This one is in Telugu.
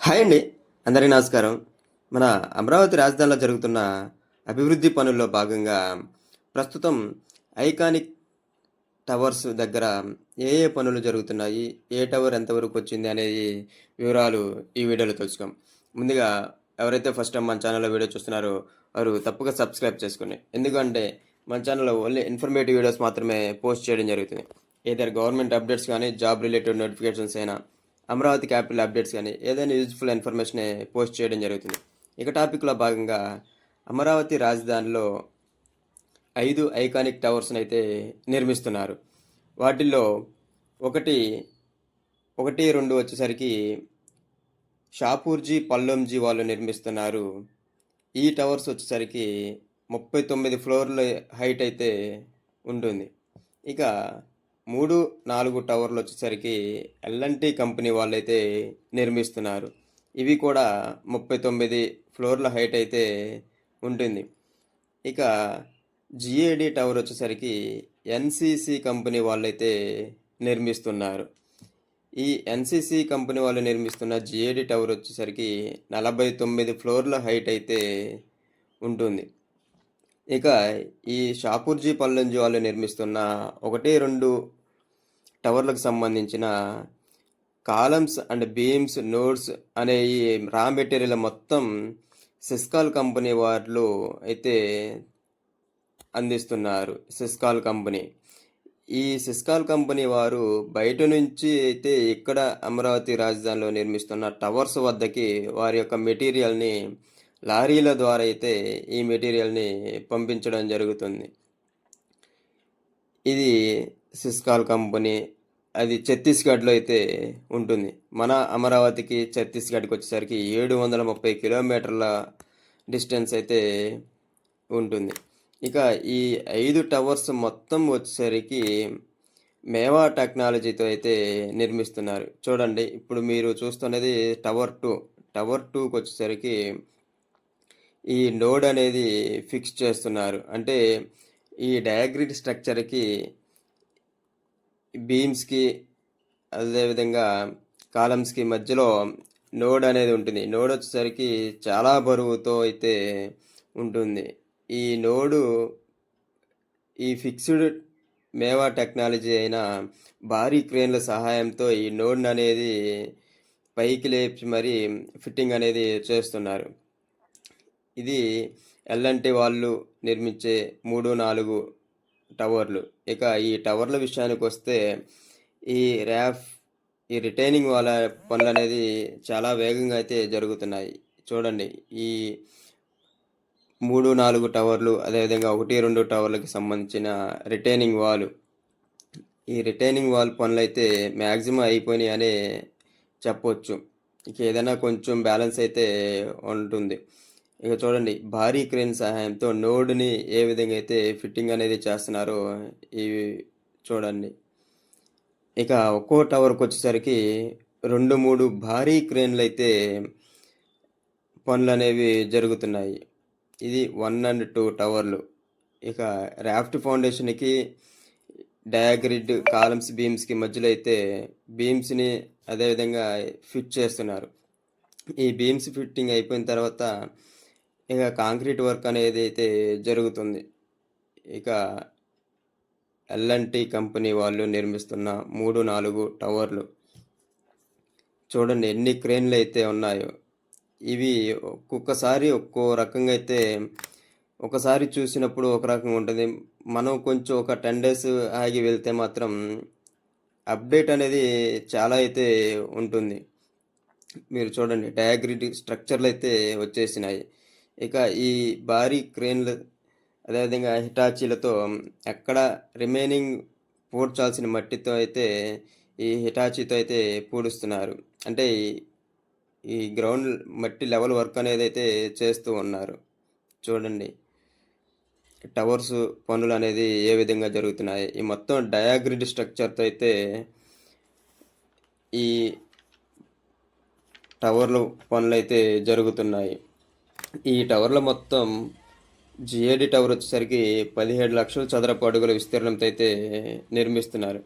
హాయ్ అండి. అందరికీ నమస్కారం. మన అమరావతి రాజధానిలో జరుగుతున్న అభివృద్ధి పనుల్లో భాగంగా ప్రస్తుతం ఐకానిక్ టవర్స్ దగ్గర ఏ పనులు జరుగుతున్నాయి? ఏ టవర్ ఎంతవరకు వచ్చింది అనేది వివరాలు ఈ వీడియోలో తెలుసుకుందాం. ముందుగా ఎవరైతే ఫస్ట్ టైం మన ఛానల్‌లో వీడియో చూస్తున్నారో వారు తప్పక సబ్స్క్రైబ్ చేసుకోండి. ఎందుకంటే మన ఛానల్‌లో ఓన్లీ ఇన్ఫర్మేటివ్ వీడియోస్ మాత్రమే పోస్ట్ చేయడం జరుగుతుంది. ఏదైనా గవర్నమెంట్ అప్డేట్స్ కానీ, జాబ్ రిలేటెడ్ నోటిఫికేషన్స్ అయినా, అమరావతి క్యాపిటల్ అప్డేట్స్ కానీ ఏదైనా యూజ్ఫుల్ ఇన్ఫర్మేషనే పోస్ట్ చేయడం జరుగుతుంది. ఇక టాపిక్లో భాగంగా అమరావతి రాజధానిలో 5 ఐకానిక్ టవర్స్‌ని అయితే నిర్మిస్తున్నారు. వాటిల్లో ఒకటి, 2 వచ్చేసరికి షాపూర్జీ, పల్లంజీ వాళ్ళు నిర్మిస్తున్నారు. ఈ టవర్స్ వచ్చేసరికి 39 ఫ్లోర్ల హైట్ అయితే ఉంటుంది. ఇక 3, 4 టవర్లు వచ్చేసరికి ఎల్ఎన్టీ కంపెనీ వాళ్ళైతే నిర్మిస్తున్నారు. ఇవి కూడా 39 ఫ్లోర్ల హైట్ అయితే ఉంటుంది. ఇక జిఏడి టవర్ వచ్చేసరికి ఎన్సిసి కంపెనీ వాళ్ళైతే నిర్మిస్తున్నారు. ఈ ఎన్సిసి కంపెనీ వాళ్ళు నిర్మిస్తున్న జిఏడి టవర్ వచ్చేసరికి 49 ఫ్లోర్ల హైట్ అయితే ఉంటుంది. ఇక ఈ షాపూర్జీ పల్లంజీ వాళ్ళు నిర్మిస్తున్న 1, 2 టవర్లకు సంబంధించిన కాలమ్స్ అండ్ బీమ్స్, నోడ్స్ అనే ఈ రా మెటీరియల్ మొత్తం సిస్కాల్ కంపెనీ వాళ్ళు అయితే అందిస్తున్నారు. సిస్కాల్ కంపెనీ. ఈ సిస్కాల్ కంపెనీ వారు బయట నుంచి అయితే ఇక్కడ అమరావతి రాజధానిలో నిర్మిస్తున్న టవర్స్ వద్దకి వారి యొక్క మెటీరియల్ని లారీల ద్వారా అయితే ఈ మెటీరియల్ని పంపించడం జరుగుతుంది. ఇది సిస్కాల్ కంపెనీ. అది ఛత్తీస్గఢ్లో అయితే ఉంటుంది. మన అమరావతికి ఛత్తీస్గఢ్కి వచ్చేసరికి 730 కిలోమీటర్ల డిస్టెన్స్ అయితే ఉంటుంది. ఇక ఈ 5 టవర్స్ మొత్తం వచ్చేసరికి మేవా టెక్నాలజీతో అయితే నిర్మిస్తున్నారు. చూడండి, ఇప్పుడు మీరు చూస్తున్నది టవర్ 2. టవర్ 2కి వచ్చేసరికి ఈ నోడ్ అనేది ఫిక్స్ చేస్తున్నారు. అంటే ఈ డయాగ్రిడ్ స్ట్రక్చర్కి, బీమ్స్కి, అదేవిధంగా కాలమ్స్కి మధ్యలో నోడ్ అనేది ఉంటుంది. నోడ్ వచ్చేసరికి చాలా బరువుతో అయితే ఉంటుంది. ఈ నోడు ఈ ఫిక్స్డ్ మేవా టెక్నాలజీ అయిన భారీ క్రేన్ల సహాయంతో ఈ నోడ్ అనేది పైకి లేపి మరి ఫిట్టింగ్ అనేది చేస్తున్నారు. ఇది ఎల్ఎన్టీ వాళ్ళు నిర్మించే 3, 4 టవర్లు. ఇక ఈ టవర్ల విషయానికి వస్తే ఈ ఈ రిటైనింగ్ వాళ్ళ పనులు అనేది చాలా వేగంగా అయితే జరుగుతున్నాయి. చూడండి, ఈ 3, 4 టవర్లు, అదేవిధంగా 1, 2 టవర్లకి సంబంధించిన రిటైనింగ్ వాల్, ఈ రిటైనింగ్ వాల్ పనులు అయితే మ్యాక్సిమం అయిపోయినాయి అనే చెప్పొచ్చు. ఇక ఏదైనా కొంచెం బ్యాలెన్స్ అయితే ఉంటుంది. ఇక చూడండి, భారీ క్రేన్ సహాయంతో నోడ్ని ఏ విధంగా అయితే ఫిట్టింగ్ అనేది చేస్తున్నారో ఇవి చూడండి. ఇక ఒక్కో టవర్కి వచ్చేసరికి 2, 3 భారీ క్రేన్లు అయితే పనులు అనేవి జరుగుతున్నాయి. ఇది 1 and 2 టవర్లు. ఇక రాఫ్ట్ ఫౌండేషన్కి, డయాగ్రిడ్, కాలమ్స్, బీమ్స్కి మధ్యలో అయితే బీమ్స్ని అదేవిధంగా ఫిట్ చేస్తున్నారు. ఈ బీమ్స్ ఫిట్టింగ్ అయిపోయిన తర్వాత ఇక కాంక్రీట్ వర్క్ అనేది అయితే జరుగుతుంది. ఇక ఎల్ఎన్టీ కంపెనీ వాళ్ళు నిర్మిస్తున్న 3, 4 టవర్లు చూడండి ఎన్ని క్రేన్లు అయితే ఉన్నాయో. ఇవి ఒక్కొక్కసారి ఒక్కో రకంగా అయితే, ఒకసారి చూసినప్పుడు ఒక రకంగా ఉంటుంది. మనం కొంచెం ఒక 10 days ఆగి వెళ్తే మాత్రం అప్డేట్ అనేది చాలా అయితే ఉంటుంది. మీరు చూడండి, డయాగ్రిడ్ స్ట్రక్చర్లు అయితే వచ్చేసినాయి. ఇక ఈ భారీ క్రేన్లు, అదేవిధంగా హిటాచీలతో ఎక్కడ రిమైనింగ్ పూడ్చాల్సిన మట్టితో అయితే ఈ హిటాచీతో అయితే పూడుస్తున్నారు. అంటే ఈ గ్రౌండ్ మట్టి లెవెల్ వర్క్ అనేది అయితే చేస్తూ ఉన్నారు. చూడండి, టవర్స్ పనులు అనేది ఏ విధంగా జరుగుతున్నాయి. ఈ మొత్తం డయాగ్రిడ్ స్ట్రక్చర్తో అయితే ఈ టవర్లు పనులు అయితే జరుగుతున్నాయి. ఈ టవర్ల మొత్తం జిఏడి టవర్ వచ్చేసరికి 17 లక్షల చదరపు అడుగుల విస్తీర్ణంతో అయితే నిర్మిస్తున్నారు.